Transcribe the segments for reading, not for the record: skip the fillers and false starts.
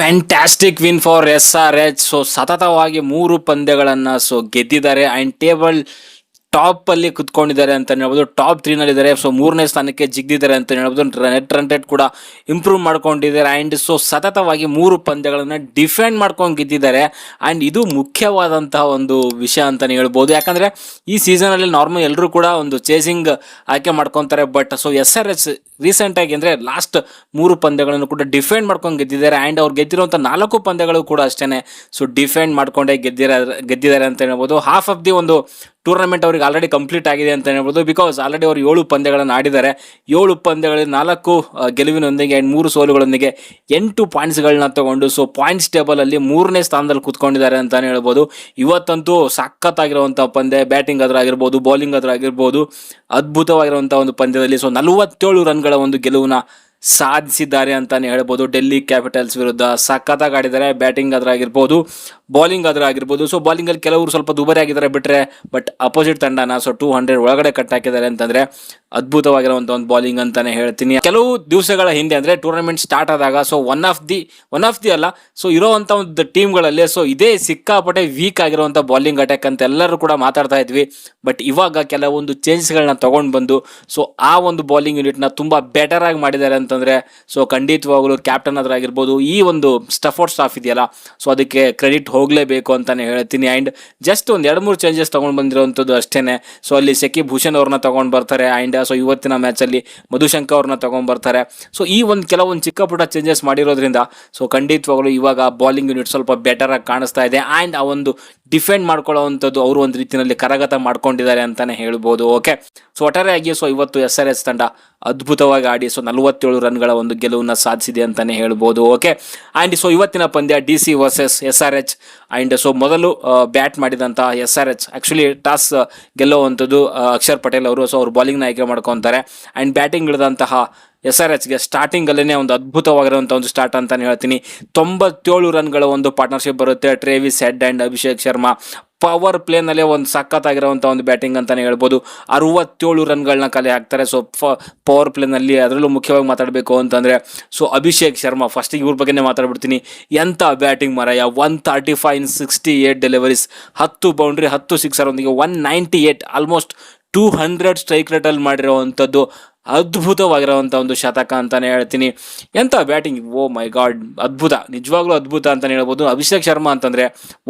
Fantastic win for SRH. So ಸತತವಾಗಿ 3 ಪಂದ್ಯಗಳನ್ನು ಗೆದ್ದಿದ್ದಾರೆ ಅಂಡ್ ಟೇಬಲ್ ಟಾಪ್ ಅಲ್ಲಿ ಕುತ್ಕೊಂಡಿದ್ದಾರೆ ಅಂತ ಹೇಳ್ಬೋದು. ಟಾಪ್ 3 ನಲ್ಲಿ ಇದ್ದಾರೆ. ಸೊ 3ನೇ ಸ್ಥಾನಕ್ಕೆ ಜಿಗಿದಿದ್ದಾರೆ ಅಂತ ಹೇಳ್ಬೋದು. ನೆಟ್ ರನ್ ರೇಟ್ ಕೂಡ ಇಂಪ್ರೂವ್ ಮಾಡ್ಕೊಂಡಿದ್ದಾರೆ ಅಂಡ್ ಸೊ ಸತತವಾಗಿ 3 ಪಂದ್ಯಗಳನ್ನ ಡಿಫೆಂಡ್ ಮಾಡ್ಕೊಂಡು ಗೆದ್ದಿದ್ದಾರೆ ಅಂಡ್ ಇದು ಮುಖ್ಯವಾದಂತಹ ಒಂದು ವಿಷಯ ಅಂತಾನೆ ಹೇಳ್ಬೋದು. ಯಾಕಂದ್ರೆ ಈ ಸೀಸನ್ ಅಲ್ಲಿ ನಾರ್ಮಲ್ ಎಲ್ಲರೂ ಕೂಡ ಒಂದು ಚೇಸಿಂಗ್ ಆಯ್ಕೆ ಮಾಡ್ಕೊಂತಾರೆ. ಬಟ್ ಸೊ SRH ರೀಸೆಂಟ್ ಆಗಿ ಅಂದ್ರೆ ಲಾಸ್ಟ್ 3 ಪಂದ್ಯಗಳನ್ನು ಕೂಡ ಡಿಫೆಂಡ್ ಮಾಡ್ಕೊಂಡು ಗೆದ್ದಿದ್ದಾರೆ ಅಂಡ್ ಅವ್ರು ಗೆದ್ದಿರುವಂತ 4 ಪಂದ್ಯಗಳು ಕೂಡ ಅಷ್ಟೇನೆ ಸೊ ಡಿಫೆಂಡ್ ಮಾಡ್ಕೊಂಡೇ ಗೆದ್ದಿದ್ದಾರೆ ಅಂತ ಹೇಳ್ಬೋದು. ಹಾಫ್ ಆಫ್ ದಿ ಒಂದು ಟೂರ್ನಮೆಂಟ್ ಅವ್ರಿಗೆ ಆಲ್ರೆಡಿ ಕಂಪ್ಲೀಟ್ ಆಗಿದೆ ಅಂತ ಹೇಳ್ಬೋದು. ಬಿಕಾಸ್ ಆಲ್ರೆಡಿ ಅವರು 7 ಪಂದ್ಯಗಳನ್ನು ಆಡಿದ್ದಾರೆ. 7 ಪಂದ್ಯಗಳಲ್ಲಿ 4 ಗೆಲುವಿನೊಂದಿಗೆ ಅಂಡ್ 3 ಸೋಲುಗಳೊಂದಿಗೆ 8 ಪಾಯಿಂಟ್ಸ್ಗಳನ್ನ ತಗೊಂಡು ಸೊ ಪಾಯಿಂಟ್ಸ್ ಟೇಬಲ್ ಅಲ್ಲಿ 3ನೇ ಸ್ಥಾನದಲ್ಲಿ ಕುತ್ಕೊಂಡಿದ್ದಾರೆ ಅಂತಾನೆ ಹೇಳ್ಬೋದು. ಇವತ್ತಂತೂ ಸಖತ್ತಾಗಿರುವಂತಹ ಪಂದ್ಯ, ಬ್ಯಾಟಿಂಗ್ ಆದ್ರೂ ಆಗಿರ್ಬೋದು, ಬೌಲಿಂಗ್ ಆದ್ರೂ ಆಗಿರ್ಬೋದು, ಅದ್ಭುತವಾಗಿರುವಂತಹ ಒಂದು ಪಂದ್ಯದಲ್ಲಿ ಸೊ 47 ರನ್ಗಳ ಒಂದು ಗೆಲುವನ್ನ ಸಾಧಿಸಿದ್ದಾರೆ ಅಂತಾನೆ ಹೇಳ್ಬೋದು. ಡೆಲ್ಲಿ ಕ್ಯಾಪಿಟಲ್ಸ್ ವಿರುದ್ಧ ಸಖತ್ತಾಗಿ ಆಡಿದ್ದಾರೆ. ಬ್ಯಾಟಿಂಗ್ ಆದ್ರೂ ಆಗಿರ್ಬೋದು, ಬೌಲಿಂಗ್ ಆದ್ರೂ ಆಗಿರ್ಬೋದು. ಸೊ ಬೌಲಿಂಗ್ ಅಲ್ಲಿ ಕೆಲವರು ಸ್ವಲ್ಪ ದುಬಾರಿ ಆಗಿದ್ದಾರೆ ಬಿಟ್ರೆ, ಬಟ್ ಅಪೋಸಿಟ್ ತಂಡನ ಸೊ 200 ಒಳಗಡೆ ಕಟ್ ಹಾಕಿದ್ದಾರೆ ಅಂತಂದ್ರೆ ಅದ್ಭುತವಾಗಿರುವಂತ ಒಂದು ಬೌಲಿಂಗ್ ಅಂತಾನೆ ಹೇಳ್ತೀನಿ. ಕೆಲವು ದಿವಸಗಳ ಹಿಂದೆ ಅಂದ್ರೆ ಟೂರ್ನಮೆಂಟ್ ಸ್ಟಾರ್ಟ್ ಆದಾಗ ಸೊ ಒನ್ ಆಫ್ ದಿ ಅಲ್ಲ ಸೊ ಇರುವಂತ ಒಂದು ಟೀಮ್ಗಳಲ್ಲಿ ಸೊ ಇದೇ ಸಿಕ್ಕಾಪಟ್ಟೆ ವೀಕ್ ಆಗಿರುವಂತ ಬೌಲಿಂಗ್ ಅಟ್ಯಾಕ್ ಅಂತ ಎಲ್ಲರೂ ಕೂಡ ಮಾತಾಡ್ತಾ ಇದ್ವಿ. ಬಟ್ ಇವಾಗ ಕೆಲವೊಂದು ಚೇಂಜ್ಗಳನ್ನ ತಗೊಂಡು ಬಂದು ಸೊ ಆ ಒಂದು ಬೌಲಿಂಗ್ ಯೂನಿಟ್ ನ ತುಂಬಾ ಬೆಟರ್ ಆಗಿ ಮಾಡಿದ್ದಾರೆ ಅಂತಂದ್ರೆ ಸೊ ಖಂಡಿತವಾಗ್ಲೂ ಕ್ಯಾಪ್ಟನ್ ಆದ್ರೂ ಆಗಿರ್ಬೋದು, ಈ ಒಂದು ಸ್ಟಫೋರ್ಡ್ ಸ್ಟಾಫ್ ಇದೆಯಲ್ಲ ಸೊ ಅದಕ್ಕೆ ಕ್ರೆಡಿಟ್ ಹೋಗ್ಲೇಬೇಕು ಅಂತಾನೆ ಹೇಳ್ತೀನಿ. ಅಂಡ್ ಜಸ್ಟ್ ಒಂದ್ 2-3 ಚೇಂಜಸ್ ತಗೊಂಡ್ ಬಂದಿರುವಂತದ್ದು ಅಷ್ಟೇನೆ. ಸೊ ಅಲ್ಲಿ ಶಕೀಬ್ ಭೂಷಣ್ ಅವ್ರನ್ನ ತಗೊಂಡ್ ಬರ್ತಾರೆ ಅಂಡ್ ಸೊ ಇವತ್ತಿನ ಮ್ಯಾಚ್ ಅಲ್ಲಿ ಮಧುಶಂಕರ್ ಅವ್ರನ್ನ ತಗೊಂಡ್ ಬರ್ತಾರೆ. ಸೊ ಈ ಒಂದು ಕೆಲವೊಂದು ಚಿಕ್ಕ ಪುಟ್ಟ ಚೇಂಜಸ್ ಮಾಡಿರೋದ್ರಿಂದ ಸೊ ಖಂಡಿತವಾಗ್ಲೂ ಇವಾಗ ಬೌಲಿಂಗ್ ಯೂನಿಟ್ ಸ್ವಲ್ಪ ಬೆಟರ್ ಆಗಿ ಕಾಣಿಸ್ತಾ ಇದೆ ಅಂಡ್ ಆ ಒಂದು ಡಿಫೆಂಡ್ ಮಾಡ್ಕೊಳ್ಳುವಂಥದ್ದು ಅವರು ಒಂದು ರೀತಿಯಲ್ಲಿ ಕರಗತ ಮಾಡ್ಕೊಂಡಿದ್ದಾರೆ ಅಂತಾನೆ ಹೇಳ್ಬೋದು. ಓಕೆ, ಸೊ ಒಟ್ಟಾರೆಯಾಗಿ ಸೊ ಇವತ್ತು SRH ತಂಡ ಅದ್ಭುತವಾಗಿ ಆಡಿ ಸೊ 47 ರನ್ಗಳ ಒಂದು ಗೆಲುವನ್ನ ಸಾಧಿಸಿದೆ ಅಂತಾನೆ ಹೇಳ್ಬೋದು. ಓಕೆ, ಅಂಡ್ ಸೊ ಇವತ್ತಿನ ಪಂದ್ಯ DC versus SRH and so ಮೊದಲು ಬ್ಯಾಟ್ ಮಾಡಿದಂತಹ SRH ಆಕ್ಚುಲಿ ಟಾಸ್ ಗೆಲ್ಲುವಂಥದ್ದು ಅಕ್ಷರ್ ಪಟೇಲ್ ಅವರು. ಸೊ ಅವ್ರು ಬೌಲಿಂಗ್ ನ ಆಯ್ಕೆ ಮಾಡ್ಕೊಂತಾರೆ ಅಂಡ್ ಬ್ಯಾಟಿಂಗ್ ಇಳಿದಂತಹ SRHಗೆ ಸ್ಟಾರ್ಟಿಂಗ್ ಅಲ್ಲೇ ಒಂದು ಅದ್ಭುತವಾಗಿರುವಂತಹ ಒಂದು ಸ್ಟಾರ್ಟ್ ಅಂತಾನೆ ಹೇಳ್ತೀನಿ. 97 ರನ್ಗಳ ಒಂದು ಪಾರ್ಟ್ನರ್ಶಿಪ್ ಬರುತ್ತೆ. Travis Head and Abhishek Sharma power ಪ್ಲೇನಲ್ಲೇ ಒಂದು ಸಖತ್ತಾಗಿರುವಂಥ ಒಂದು ಬ್ಯಾಟಿಂಗ್ ಅಂತಾನೆ ಹೇಳ್ಬೋದು. 67 ರನ್ಗಳನ್ನ ಕಲೆ ಹಾಕ್ತಾರೆ. ಸೊ ಪವರ್ ಪ್ಲೇನಲ್ಲಿ ಅದರಲ್ಲೂ ಮುಖ್ಯವಾಗಿ ಮಾತಾಡಬೇಕು ಅಂತಂದ್ರೆ ಸೊ ಅಭಿಷೇಕ್ ಶರ್ಮಾ, ಫಸ್ಟಿಗೆ ಇವ್ರ ಬಗ್ಗೆನೇ ಮಾತಾಡ್ಬಿಡ್ತೀನಿ. ಎಂಥ ಬ್ಯಾಟಿಂಗ್ ಮಾರಾಯ, 135 in 68 ಡೆಲಿವರೀಸ್, 10 ಬೌಂಡ್ರಿ, 10 ಸಿಕ್ಸರ್ ಒಂದಿಗೆ 198 ಆಲ್ಮೋಸ್ಟ್ 200 ಸ್ಟ್ರೈಕ್ ರೇಟ್ ಅಲ್ಲಿ ಮಾಡಿರುವಂಥದ್ದು ಅದ್ಭುತವಾಗಿರುವಂಥ ಒಂದು ಶತಕ ಅಂತಾನೆ ಹೇಳ್ತೀನಿ. ಎಂಥ ಬ್ಯಾಟಿಂಗ್, ಓ ಮೈ ಗಾಡ್, ಅದ್ಭುತ, ನಿಜವಾಗ್ಲೂ ಅದ್ಭುತ ಅಂತಾನೆ ಹೇಳ್ಬೋದು. ಅಭಿಷೇಕ್ ಶರ್ಮಾ ಅಂತಂದ್ರೆ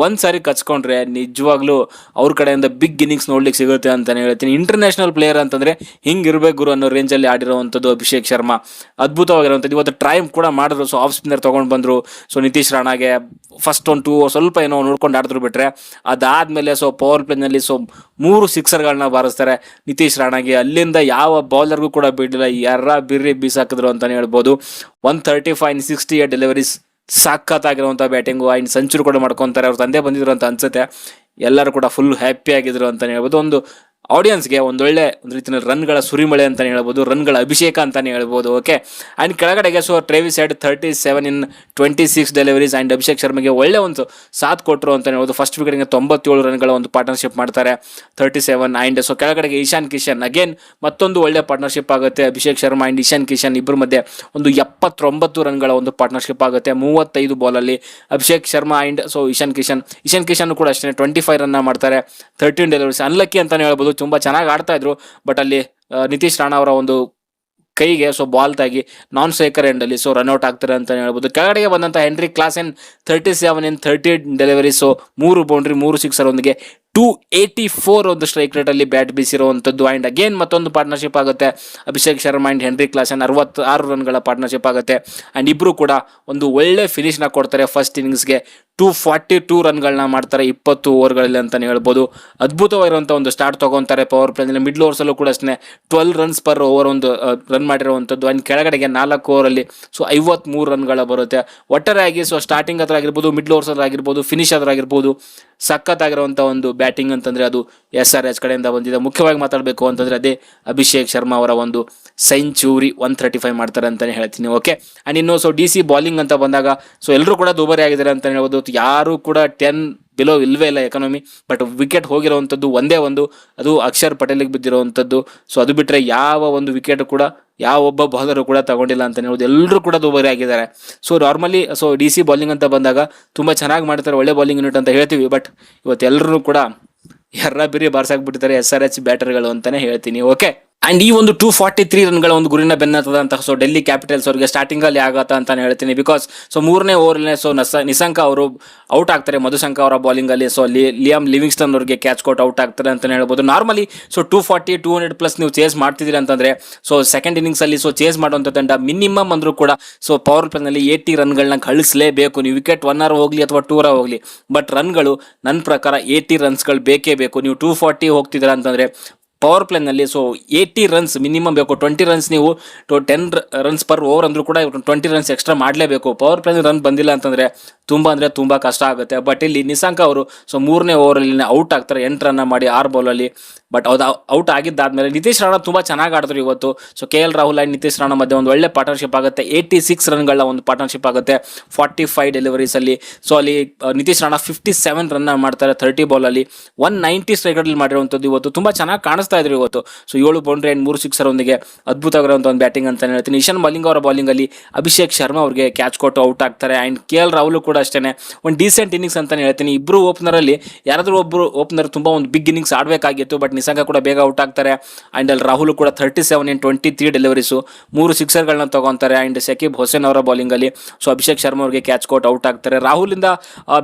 ಒಂದ್ಸಾರಿ ಕಚ್ಕೊಂಡ್ರೆ ನಿಜವಾಗ್ಲೂ ಅವ್ರ ಕಡೆಯಿಂದ ಬಿಗ್ ಇನ್ನಿಂಗ್ಸ್ ನೋಡ್ಲಿಕ್ಕೆ ಸಿಗುತ್ತೆ ಅಂತಾನೆ ಹೇಳ್ತೀನಿ. ಇಂಟರ್ನ್ಯಾಷನಲ್ ಪ್ಲೇಯರ್ ಅಂತಂದ್ರೆ ಹಿಂಗಿರ್ಬೇಕು ಗುರು ಅನ್ನೋ ರೇಂಜಲ್ಲಿ ಆಡಿರುವಂಥದ್ದು ಅಭಿಷೇಕ್ ಶರ್ಮಾ ಅದ್ಭುತವಾಗಿರುವಂಥದ್ದು. ಇವತ್ತು ಟ್ರೈ ಕೂಡ ಮಾಡಿದ್ರು. ಸೊ ಆಫ್ ಸ್ಪಿನ್ನರ್ ತಗೊಂಡು ಬಂದ್ರು. ಸೊ ನಿತೀಶ್ ರಾಣಾಗೆ ಫಸ್ಟ್ 1-2 ಸ್ವಲ್ಪ ಏನೋ ನೋಡ್ಕೊಂಡು ಆಡಿದ್ರು ಬಿಟ್ರೆ, ಅದಾದ್ಮೇಲೆ ಸೊ ಪವರ್ ಪ್ಲೇನಲ್ಲಿ ಸೊ 3 ಸಿಕ್ಸರ್ಗಳನ್ನ ಬಾರಿಸ್ತಾರೆ ನಿತೀಶ್ ರಾಣಾಗೆ. ಅಲ್ಲಿಂದ ಯಾವ ಬೌಲರ್ಗೂ ಕೂಡ ಬಿಡಲಿಲ್ಲ, ಬಿರ್ರಿ ಬೀಸಾಕಿದ್ರು ಅಂತಾನೆ ಹೇಳ್ಬೋದು. 135 in 68 ಡೆಲಿವರೀಸ್, ಸಖತ್ತಾಗಿರುವಂಥ ಬ್ಯಾಟಿಂಗು ಅಂಡ್ ಸೆಂಚುರಿ ಕೂಡ ಮಾಡ್ಕೊತಾರೆ. ಅವ್ರ ತಂದೆ ಬಂದಿದ್ರು ಅಂತ ಅನ್ಸುತ್ತೆ. ಎಲ್ಲರೂ ಕೂಡ ಫುಲ್ ಹ್ಯಾಪಿ ಆಗಿದ್ರು ಅಂತಾನೆ ಹೇಳ್ಬೋದು. ಒಂದು ಆಡಿಯನ್ಸ್ಗೆ ಒಂದೊಳ್ಳೆ ಒಂದು ರೀತಿಯ ರನ್ಗಳ ಸುರಿಮಳೆ ಅಂತಾನೆ ಹೇಳ್ಬೋದು, ರನ್ಗಳ ಅಭಿಷೇಕ ಅಂತಾನೆ ಹೇಳ್ಬೋದು. ಓಕೆ, ಅಂಡ್ ಕೆಳಗಡೆಗೆ so Travis Head 37 in 26 deliveries and Abhishek ಶರ್ಮಗೆ ಒಳ್ಳೆ ಒಂದು ಸಾಥ್ ಕೊಟ್ಟರು ಅಂತಾನೆ ಹೇಳ್ಬೋದು. ಫಸ್ಟ್ ವಿಕೆಟ್ಗೆ 97 ರನ್ಗಳ ಒಂದು ಪಾರ್ಟ್ನರ್ಶಿಪ್ ಮಾಡ್ತಾರೆ, 37. ಅಂಡ್ ಸೊ ಕೆಳಗಡೆಗೆ ಇಶಾನ್ ಕಿಶನ್ ಅಗೇನ್ ಮತ್ತೊಂದು ಒಳ್ಳೆ ಪಾರ್ಟ್ನರ್ಶಿಪ್ ಆಗುತ್ತೆ. ಅಭಿಷೇಕ್ ಶರ್ಮಾ ಅಂಡ್ ಇಶಾನ್ ಕಿಶನ್ ಇಬ್ಬರ ಮಧ್ಯೆ ಒಂದು 79 ರನ್ಗಳ ಒಂದು ಪಾರ್ಟ್ನರ್ಶಿಪ್ ಆಗುತ್ತೆ 35 ಬಾಲಲ್ಲಿ. ಅಭಿಷೇಕ್ ಶರ್ಮಾ ಅಂಡ್ ಸೊ ಇಶಾನ್ ಕಿಶನ್ ಕೂಡ ಅಷ್ಟೇ 25 ರನ್ ಮಾಡ್ತಾರೆ, 13 ಡೆಲಿವರೀಸ್. ಅನ್ಲಕ್ಕಿ ಅಂತಾನೆ ಹೇಳ್ಬೋದು, ತುಂಬಾ ಚೆನ್ನಾಗಿ ಆಡ್ತಾ ಇದ್ರು. ಬಟ್ ಅಲ್ಲಿ ನಿತೀಶ್ ರಾಣಾ ಅವರ ಒಂದು ಕೈಗೆ ಸೊ ಬಾಲ್ ತಾಗಿ ನಾನ್ ಸ್ಟ್ರೈಕರ್ ಎಂಡ್ ಅಲ್ಲಿ ಸೊ ರನ್ಔಟ್ ಆಗ್ತಾರೆ ಅಂತ ಹೇಳ್ಬೋದು. ಕೆಳಗಡೆಗೆ ಬಂದಂತ Heinrich Klaasen 37 in 30 delivery, so 3 boundary, 3 sixer ಒಂದಿಗೆ 284 ಒಂದು ಸ್ಟ್ರೈಕ್ ರೇಟ್ ಅಲ್ಲಿ ಬ್ಯಾಟ್ ಬೀಸಿರುವಂಥದ್ದು. ಅಂಡ್ ಅಗೇನ್ ಮತ್ತೊಂದು ಪಾರ್ಟ್ನರ್ಶಿಪ್ ಆಗುತ್ತೆ Abhishek Sharma and Heinrich Klaasen, 66 ರನ್ಗಳ ಪಾರ್ಟ್ನರ್ಶಿಪ್ ಆಗುತ್ತೆ. ಅಂಡ್ ಇಬ್ರು ಕೂಡ ಒಂದು ಒಳ್ಳೆ ಫಿನಿಶ್ ನ ಕೊಡ್ತಾರೆ. ಫಸ್ಟ್ ಇನ್ನಿಂಗ್ಸ್ಗೆ 242 ರನ್ಗಳನ್ನ ಮಾಡ್ತಾರೆ 20 ಓವರ್ಗಳಲ್ಲಿ ಅಂತಾನೆ ಹೇಳ್ಬೋದು. ಅದ್ಭುತವಾಗಿರುವಂಥ ಒಂದು ಸ್ಟಾರ್ಟ್ ತಗೊಂತಾರೆ ಪವರ್ ಪ್ಲೇನಲ್ಲಿ. ಮಿಡ್ಲ್ ಓವರ್ಸ್ ಅಲ್ಲೂ ಕೂಡ ಅಷ್ಟೇ 12 runs per ಓವರ್ ಒಂದು ರನ್ ಮಾಡಿರುವಂಥದ್ದು. ಅಂಡ್ ಕೆಳಗಡೆಗೆ 4 ಓವರಲ್ಲಿ ಸೊ 53 ರನ್ಗಳ ಬರುತ್ತೆ. ಒಟ್ಟಾರೆಯಾಗಿ ಸೊ ಸ್ಟಾರ್ಟಿಂಗ್ ಹತ್ರ ಆಗಿರ್ಬೋದು, ಮಿಡ್ಲ್ ಓವರ್ಸ್ ಹತ್ರ ಆಗಿರ್ಬೋದು, ಫಿನಿಶ್ ಹತ್ರ ಆಗಿರ್ಬೋದು, ಸಖತ್ತಾಗಿರುವಂಥ ಒಂದು ಬ್ಯಾಟಿಂಗ್ ಅಂತಂದ್ರೆ ಅದು SRH ಕಡೆಯಿಂದ ಬಂದಿದೆ. ಮುಖ್ಯವಾಗಿ ಮಾತಾಡಬೇಕು ಅಂತಂದ್ರೆ ಅದೇ ಅಭಿಷೇಕ್ ಶರ್ಮಾ ಅವರ ಒಂದು ಸೆಂಚುರಿ 135 ಮಾಡ್ತಾರೆ ಅಂತಾನೆ ಹೇಳ್ತೀನಿ. ಓಕೆ, ಅಂಡ್ ಇನ್ನು ಸೊ DC ಬೌಲಿಂಗ್ ಅಂತ ಬಂದಾಗ ಸೊ ಎಲ್ಲರೂ ಕೂಡ ದುಬಾರಿ ಆಗಿದ್ದಾರೆ ಅಂತ ಹೇಳ್ಬೋದು. ಯಾರು ಕೂಡ 10 ಬಿಲೋ ಇಲ್ವೇ ಇಲ್ಲ ಎಕಾನಮಿ. ಬಟ್ ವಿಕೆಟ್ ಹೋಗಿರುವಂಥದ್ದು ಒಂದೇ ಒಂದು, ಅದು ಅಕ್ಷರ್ ಪಟೇಲ್ಗೆ ಬಿದ್ದಿರುವಂಥದ್ದು. ಸೊ ಅದು ಬಿಟ್ಟರೆ ಯಾವ ಒಂದು ವಿಕೆಟ್ ಕೂಡ ಯಾವ ಒಬ್ಬ ಬೌಲರು ಕೂಡ ತಗೊಂಡಿಲ್ಲ ಅಂತ ಹೇಳ್ಬೋದು. ಎಲ್ಲರೂ ಕೂಡ ದುಬಾರಿ ಆಗಿದ್ದಾರೆ. So normally so D C bowling ಅಂತ ಬಂದಾಗ ತುಂಬ ಚೆನ್ನಾಗಿ ಮಾಡ್ತಾರೆ, ಒಳ್ಳೆ ಬೌಲಿಂಗ್ ಯೂನಿಟ್ ಅಂತ ಹೇಳ್ತೀವಿ. ಬಟ್ ಇವತ್ತು ಎಲ್ಲರೂ ಕೂಡ ಎರ್ರ ಬಿರಿ ಬಾರ್ಸಾಕ್ಬಿಟ್ಟಿದ್ದಾರೆ SRH ಬ್ಯಾಟರ್ಗಳು ಅಂತಾನೆ ಹೇಳ್ತೀನಿ. ಓಕೆ, ಅಂಡ್ ಈ ಒಂದು 243 ರನ್ಗಳ ಒಂದು ಗುರಿನ ಬೆನ್ನತ್ತದಂತ ಸೊ ಡೆಲ್ಲಿ ಕ್ಯಾಪಿಟಲ್ಸ್ ಅವರಿಗೆ ಸ್ಟಾರ್ಟಿಂಗ್ ಅಲ್ಲಿ ಆಗತ್ತ ಅಂತಾನೆ ಹೇಳ್ತೀನಿ. ಬಿಕಾಸ್ ಸೊ 3ನೇ ಓವರ್ನೇ ಸೊ ನಿಸಂಕ ಅವರು ಔಟ್ ಆಗ್ತಾರೆ, ಮಧುಶಂಕ ಅವರ ಬೌಲಿಂಗ್ ಅಲ್ಲಿ. ಸೊ ಲಿಯಾಮ್ ಲಿವಿಂಗ್ಸ್ಟನ್ ಅವರಿಗೆ ಕ್ಯಾಚ್ ಕೊಟ್ಟು ಔಟ್ ಆಗ್ತಾರೆ ಅಂತಾನೆ ಹೇಳ್ಬೋದು. ನಾರ್ಮಲಿ ಸೊ 240 200+ ನೀವು ಚೇಸ್ ಮಾಡ್ತಿದ್ದೀರಿ ಅಂತಂದ್ರೆ ಸೊ ಸೆಕೆಂಡ್ ಇನ್ನಿಂಗ್ಸ್ ಅಲ್ಲಿ ಸೊ ಚೇಸ್ ಮಾಡುವಂತ ತಂಡ ಮಿನಿಮಮ್ ಅಂದ್ರೂ ಕೂಡ ಸೊ ಪವರ್ ಪ್ಲೇ ನಲ್ಲಿ 80 ರನ್ಗಳನ್ನ ಗಳಿಸಲೇಬೇಕು. ನೀವು ವಿಕೆಟ್ 1 hour ಹೋಗ್ಲಿ ಅಥವಾ 2 hour ಹೋಗ್ಲಿ, ಬಟ್ ರನ್ಗಳು ನನ್ನ ಪ್ರಕಾರ 80 ರನ್ಸ್ಗಳು ಬೇಕೇ ಬೇಕು. ನೀವು 240 ಹೋಗ್ತಿದ್ದೀರಾ ಅಂತಂದ್ರೆ ಪವರ್ ಪ್ಲೇನಲ್ಲಿ ಸೊ 80 ರನ್ಸ್ ಮಿನಿಮಮ್ ಬೇಕು. 20 ರನ್ಸ್ ನೀವು 10 ರನ್ಸ್ ಪರ್ ಓವರ್ ಅಂದ್ರೂ ಕೂಡ 20 ರನ್ಸ್ ಎಕ್ಸ್ಟ್ರಾ ಮಾಡಲೇಬೇಕು. ಪವರ್ ಪ್ಲೇನಲ್ಲಿ ರನ್ ಬಂದಿಲ್ಲ ಅಂತಂದ್ರೆ ತುಂಬ ಕಷ್ಟ ಆಗುತ್ತೆ. ಬಟ್ ಇಲ್ಲಿ ನಿಸಾಂಕ ಅವರು ಸೊ 3ನೇ ಓವರಲ್ಲಿ ಔಟ್ ಆಗ್ತಾರೆ 8 ರನ್ ಮಾಡಿ 6 ಬಾಲಲ್ಲಿ. ಬಟ್ ಅದು ಔಟ್ ಆಗಿದ್ದಾದ್ಮೇಲೆ ನಿತೀಶ್ ರಾಣಾ ತುಂಬ ಚೆನ್ನಾಗಿ ಆಡಿದ್ರು ಇವತ್ತು. So KL Rahul and Nitish Rana ಮಧ್ಯೆ ಒಂದು ಒಳ್ಳೆ ಪಾರ್ಟ್ನರ್ಶಿಪ್ ಆಗುತ್ತೆ. 86 ರನ್ಗಳ ಒಂದು ಪಾರ್ಟ್ನರ್ಶಿಪ್ ಆಗುತ್ತೆ 45 ಡೆಲಿವರೀಸ್ ಅಲ್ಲಿ. ಸೊ ಅಲ್ಲಿ ನಿತೀಶ್ ರಾಣಾ 57 ರನ್ ಮಾಡ್ತಾರೆ 30 ಬಾಲಲ್ಲಿ. 190 ಸ್ಟ್ರೈಕಲ್ಲಿ ಮಾಡಿರುವಂಥದ್ದು ಇವತ್ತು ತುಂಬ ಚೆನ್ನಾಗಿ ಕಾಣಿಸ್ತಾ ಇದ್ರು ಇವತ್ತು. ಸೊ 7 ಬೌಂಡ್ರಿ ಆ್ಯಂಡ್ 3 ಸಿಕ್ಸರ್ ಒಂದಿಗೆ ಅದ್ಭುತವಾಗಿರುವಂಥ ಒಂದು ಬ್ಯಾಟಿಂಗ್ ಅಂತ ಹೇಳ್ತೀನಿ. ಇಶಾನ್ ಮಲಿಂಗ್ ಅವರ ಬೌಲಿಂಗ್ ಅಲ್ಲಿ ಅಭಿಷೇಕ್ ಶರ್ಮಾ ಅವರಿಗೆ ಕ್ಯಾಚ್ ಕೊಟ್ಟು ಔಟ್ ಆಗ್ತಾರೆ. ಆ್ಯಂಡ್ KL ರಾಹುಲ್ ಕೂಡ ಅಷ್ಟೇ ಒಂದು ಡೀಸೆಂಟ್ ಇನ್ನಿಂಗ್ಸ್ ಅಂತಾನೆ ಹೇಳ್ತೀನಿ. ಇಬ್ಬರು ಓಪನರ್ ಅಲ್ಲಿ ಯಾರಾದರೂ ಒಬ್ಬರು ಓಪನರ್ ತುಂಬ ಒಂದು ಬಿಗ್ ಇನ್ನಿಂಗ್ಸ್ ಆಡಬೇಕಾಗಿತ್ತು. ಬಟ್ ನಿಸಂಗ ಕೂಡ ಬೇಗ ಔಟ್ ಆಗ್ತಾರೆ. ಆ್ಯಂಡ್ ಅಲ್ಲಿ ರಾಹುಲ್ ಕೂಡ 37 in 23 ಡೆಲಿವರೀಸು 3 ಸಿಕ್ಸರ್ಗಳನ್ನ ತಗೊಂತಾರೆ. ಆ್ಯಂಡ್ ಶಕೀಬ್ ಹುಸೇನ್ ಅವರ ಬೌಲಿಂಗ್ ಅಲ್ಲಿ ಸೊ ಅಭಿಷೇಕ್ ಶರ್ಮಾ ಅವರಿಗೆ ಕ್ಯಾಚ್ ಕೊಟ್ಟು ಔಟ್ ಆಗ್ತಾರೆ. ರಾಹುಲಿಂದ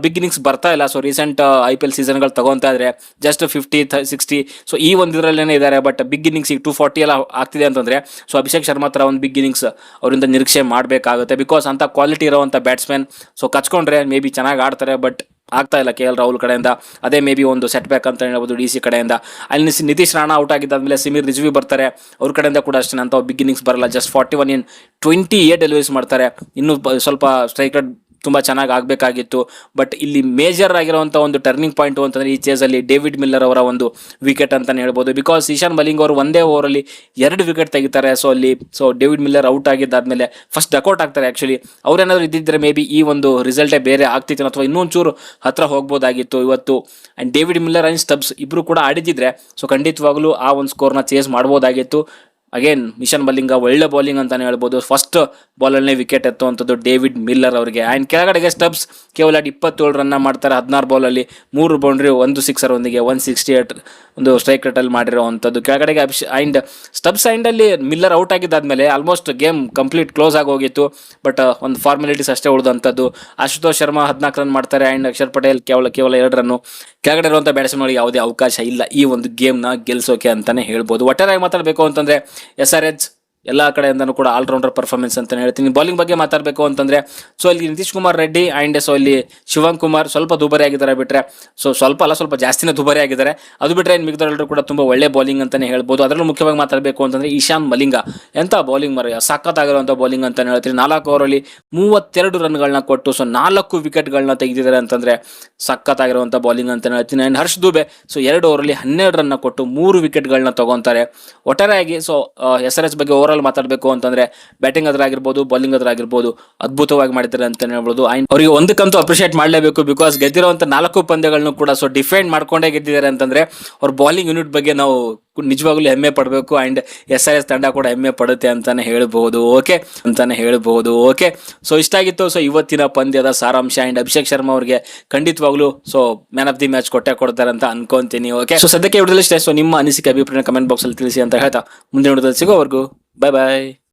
ಬಿಗ್ ಇನ್ನಿಂಗ್ಸ್ ಬರ್ತಾ ಇಲ್ಲ. ಸೊ ರೀಸೆಂಟ್ IPL ಸೀಸನ್ಗಳು ತಗೊಂತಾ ಇದ್ರೆ ಜಸ್ಟ್ 50 60 ಸೊ ಈ ಒಂದು ಇದರಲ್ಲೇ ಇದ್ದಾರೆ. ಬಟ್ ಬಿಗ್ ಇನ್ನಿಂಗ್ಸ್ ಈಗ 240 ಎಲ್ಲ ಆಗ್ತಿದೆ ಅಂತಂದ್ರೆ ಸೊ ಅಭಿಷೇಕ್ ಶರ್ಮಾ ತರ ಒಂದು ಬಿಗ್ ಇನ್ನಿಂಗ್ಸ್ ಅವರಿಂದ ನಿರೀಕ್ಷೆ ಮಾಡಬೇಕಾಗುತ್ತೆ. ಬಿಕಾಸ್ ಅಂತ ಕ್ವಾಲಿಟಿ ಇರುವಂಥ ಬ್ಯಾಟ್ಸ್ಮನ್ ಸೊ ಕಚ್ಕೊಂಡ್ರೆ ಮೇ ಬಿ ಚೆನ್ನಾಗಿ ಆಡ್ತಾರೆ. ಬಟ್ ಆಗ್ತಾ ಇಲ್ಲ KL ರಾಹುಲ್ ಕಡೆಯಿಂದ. ಅದೇ ಮೇ ಬಿ ಒಂದು ಸೆಟ್ ಬ್ಯಾಕ್ ಅಂತ ಹೇಳ್ಬೋದು DC ಕಡೆಯಿಂದ. ಅಲ್ಲಿ ನಿತೀಶ್ ರಾಣಾ ಔಟ್ ಆಗಿದ್ದಾದ್ಮೇಲೆ ಸಮೀರ್ ರಿಜ್ವಿ ಬರ್ತಾರೆ, ಅವ್ರ ಕಡೆಯಿಂದ ಕೂಡ ಅಷ್ಟೇ ಅಂತ ಬಿಗ್ ಇನ್ನಿಂಗ್ಸ್ ಬರಲ್ಲ. ಜಸ್ಟ್ 41 in 28 ಡೆಲಿವರೀಸ್ ಮಾಡ್ತಾರೆ. ಇನ್ನು ಸ್ವಲ್ಪ ಸ್ಟ್ರೈಕ್ ರೇಟ್ ತುಂಬ ಚೆನ್ನಾಗಿ ಆಗಬೇಕಾಗಿತ್ತು. ಬಟ್ ಇಲ್ಲಿ ಮೇಜರ್ ಆಗಿರುವಂಥ ಒಂದು ಟರ್ನಿಂಗ್ ಪಾಯಿಂಟ್ ಅಂತಂದರೆ ಈ ಚೇಸಲ್ಲಿ ಡೇವಿಡ್ ಮಿಲ್ಲರ್ ಅವರ ಒಂದು ವಿಕೆಟ್ ಅಂತಲೇ ಹೇಳ್ಬೋದು. ಬಿಕಾಸ್ ಇಶಾನ್ ಮಲಿಂಗ್ ಅವರು ಒಂದೇ ಓವರಲ್ಲಿ 2 ವಿಕೆಟ್ ತೆಗಿತಾರೆ. ಸೊ ಅಲ್ಲಿ so David Miller out ಆಗಿದ್ದಾದ್ಮೇಲೆ first duck out ಆಗ್ತಾರೆ. ಆ್ಯಕ್ಚುಲಿ ಅವ್ರೇನಾದರೂ ಇದ್ದಿದ್ದರೆ ಮೇ ಬಿ ಈ ಒಂದು ರಿಸಲ್ಟೇ ಬೇರೆ ಆಗ್ತಿತ್ತು ಅಥವಾ ಇನ್ನೊಂಚೂರು ಹತ್ರ ಹೋಗ್ಬೋದಾಗಿತ್ತು ಇವತ್ತು. And David Miller and stubs ಇಬ್ಬರು ಕೂಡ ಆಡಿದ್ದಿದ್ರೆ ಸೊ ಖಂಡಿತವಾಗ್ಲೂ ಆ ಒಂದು ಸ್ಕೋರ್ನ ಚೇಸ್ ಮಾಡ್ಬೋದಾಗಿತ್ತು. ಅಗೇನ್ ಇಶಾನ್ ಮಲಿಂಗ ಒಳ್ಳೆ ಬೌಲಿಂಗ್ ಅಂತಾನೆ ಹೇಳ್ಬೋದು. ಫಸ್ಟ್ ಬಾಲಲ್ಲೇ ವಿಕೆಟ್ ಎತ್ತುವಂಥದ್ದು ಡೇವಿಡ್ ಮಿಲ್ಲರ್ ಅವರಿಗೆ. ಆ್ಯಂಡ್ ಕೆಳಗಡೆಗೆ ಸ್ಟಬ್ಸ್ ಕೇವಲ 27 ರನ್ನ ಮಾಡ್ತಾರೆ 16 ಬಾಲಲ್ಲಿ 3 ಬೌಂಡ್ರಿ 1 ಸಿಕ್ಸರ್ ಒಂದಿಗೆ 168 ಒಂದು ಸ್ಟ್ರೈಕ್ ರೇಟಲ್ಲಿ ಮಾಡಿರೋವಂಥದ್ದು. ಕೆಳಗಡೆಗೆ ಆ್ಯಂಡ್ ಸ್ಟಬ್ಸ್ ಆ್ಯಂಡಲ್ಲಿ ಮಿಲ್ಲರ್ ಔಟ್ ಆಗಿದ್ದಾದ್ಮೇಲೆ ಆಲ್ಮೋಸ್ಟ್ ಗೇಮ್ ಕಂಪ್ಲೀಟ್ ಕ್ಲೋಸ್ ಆಗೋಗಿತ್ತು. ಬಟ್ ಒಂದು ಫಾರ್ಮಾಲಿಟೀಸ್ ಅಷ್ಟೇ ಉಳಿದಂಥದ್ದು. ಆಶುತೋಷ್ ಶರ್ಮಾ 14 ರನ್ ಮಾಡ್ತಾರೆ. ಆ್ಯಂಡ್ ಅಕ್ಷರ್ ಪಟೇಲ್ ಕೇವಲ 2 ರನ್ನು. ಕೆಳಗಡೆ ಇರುವಂಥ ಬ್ಯಾಟ್ಸ್ಮನ್ಗಳಿಗೆ ಯಾವುದೇ ಅವಕಾಶ ಇಲ್ಲ ಈ ಒಂದು ಗೇಮ್ನ ಗೆಲ್ಸೋಕೆ ಅಂತಾನೆ ಹೇಳ್ಬೋದು. ಒಟ್ಟಾರೆಯಾಗಿ ಮಾತಾಡಬೇಕು ಅಂತಂದರೆ SRH ಎಲ್ಲ ಕಡೆಯಿಂದನೂ ಕೂಡ ಆಲ್ರೌಂಡರ್ ಪರ್ಫಾರ್ಮೆನ್ಸ್ ಅಂತಲೇ ಹೇಳ್ತೀನಿ. ಬೌಲಿಂಗ್ ಬಗ್ಗೆ ಮಾತಾಡಬೇಕು ಅಂತಂದರೆ ಸೊ ಇಲ್ಲಿ ನಿತೀಶ್ ಕುಮಾರ್ ರೆಡ್ಡಿ ಆ್ಯಂಡ್ ಸೊ ಇಲ್ಲಿ ಶಿವಮ್ ಕುಮಾರ್ ಸ್ವಲ್ಪ ದುಬಾರಿ ಆಗಿದ್ದಾರೆ. ಬಿಟ್ಟರೆ ಸೊ ಸ್ವಲ್ಪ ಜಾಸ್ತಿನೇ ದುಬಾರಿ ಆಗಿದ್ದಾರೆ. ಅದು ಬಿಟ್ಟರೆ ಇನ್ನು ಮಿಗದವರೆಲ್ಲರೂ ಕೂಡ ತುಂಬ ಒಳ್ಳೆ ಬೌಲಿಂಗ್ ಅಂತಲೇ ಹೇಳ್ಬೋದು. ಅದರಲ್ಲೂ ಮುಖ್ಯವಾಗಿ ಮಾತಾಡಬೇಕು ಅಂತಂದರೆ ಇಶಾನ್ ಮಲಿಂಗ ಎಂಥ ಬೌಲಿಂಗ್ ಮರ ಸಖತ್ತಾಗಿರುವಂಥ ಬೌಲಿಂಗ್ ಅಂತಲೇ ಹೇಳ್ತೀನಿ. 4 ಓವರಲ್ಲಿ 32 ರನ್ಗಳನ್ನ ಕೊಟ್ಟು ಸೊ 4 ವಿಕೆಟ್ಗಳನ್ನ ತೆಗೆದಿದ್ದಾರೆ ಅಂತಂದರೆ ಸಖತ್ತಾಗಿರುವಂಥ ಬೌಲಿಂಗ್ ಅಂತಲೇ ಹೇಳ್ತೀನಿ. ಆ್ಯಂಡ್ ಹರ್ಷ್ ದುಬೆ ಸೊ 2 ಓವರಲ್ಲಿ 12 ರನ್ನ ಕೊಟ್ಟು 3 ವಿಕೆಟ್ಗಳನ್ನ ತಗೊತಾರೆ. ಒಟ್ಟಾರೆಯಾಗಿ ಸೊ SRH ಬಗ್ಗೆ ಓವರ್ ಮಾತಾಡಬೇಕು ಅಂತಂದ್ರೆ ಬ್ಯಾಟಿಂಗ್ ಅದ್ರಾಗಿರ್ಬೋದು ಬೌಲಿಂಗ್ ಅದ್ರಾಗಿರ್ಬೋದು ಅದ್ಭುತವಾಗಿ ಮಾಡಿದ್ದಾರೆ ಅಂತ ಹೇಳ್ಬೋದು. ಆ್ಯಂಡ್ ಅವರಿಗೆ ಒಂದಕ್ಕಂತೂ ಅಪ್ರಿಷಿಯೇಟ್ ಮಾಡಲೇಬೇಕು. ಬಿಕಾಸ್ ಗೆದ್ದಿರುವಂಥ 4 ಪಂದ್ಯಗಳನ್ನು ಕೂಡ ಸೊ ಡಿಫೆಂಡ್ ಮಾಡ್ಕೊಂಡೇ ಗೆದ್ದಿದ್ದಾರೆ ಅಂತಂದ್ರೆ ಅವ್ರ ಬೌಲಿಂಗ್ ಯೂನಿಟ್ ಬಗ್ಗೆ ನಾವು ನಿಜವಾಗ್ಲೂ ಹೆಮ್ಮೆ ಪಡಬೇಕು. ಆ್ಯಂಡ್ SRH ತಂಡ ಕೂಡ ಹೆಮ್ಮೆ ಪಡುತ್ತೆ ಅಂತಾನೆ ಹೇಳ್ಬಹುದು. ಓಕೆ ಸೊ ಇಷ್ಟಾಗಿತ್ತು ಸೊ ಇವತ್ತಿನ ಪಂದ್ಯದ ಸಾರಾಂಶ. ಆ್ಯಂಡ್ ಅಭಿಷೇಕ್ ಶರ್ಮಾ ಅವರಿಗೆ ಖಂಡಿತವಾಗ್ಲೂ so man of the match ಕೊಡ್ತಾರೆ ಅಂತ ಅನ್ಕೊಂತೀನಿ. ಓಕೆ ಸೊ ಸದ್ಯಕ್ಕೆ ವಿಡಿಯೋದಲ್ಲಿ ಇಷ್ಟೇ. ಸೊ ನಿಮ್ಮ ಅನಿಸಿಕೆ ಅಭಿಪ್ರಾಯ ಕಮೆಂಟ್ ಬಾಕ್ಸ್ ಅಲ್ಲಿ ತಿಳಿಸಿ ಅಂತ ಹೇಳ್ತಾ ಮುಂದಿನ ವಿಡಿಯೋದಲ್ಲಿ ಸಿಗೋವರೆಗೂ ಬಾಯ್.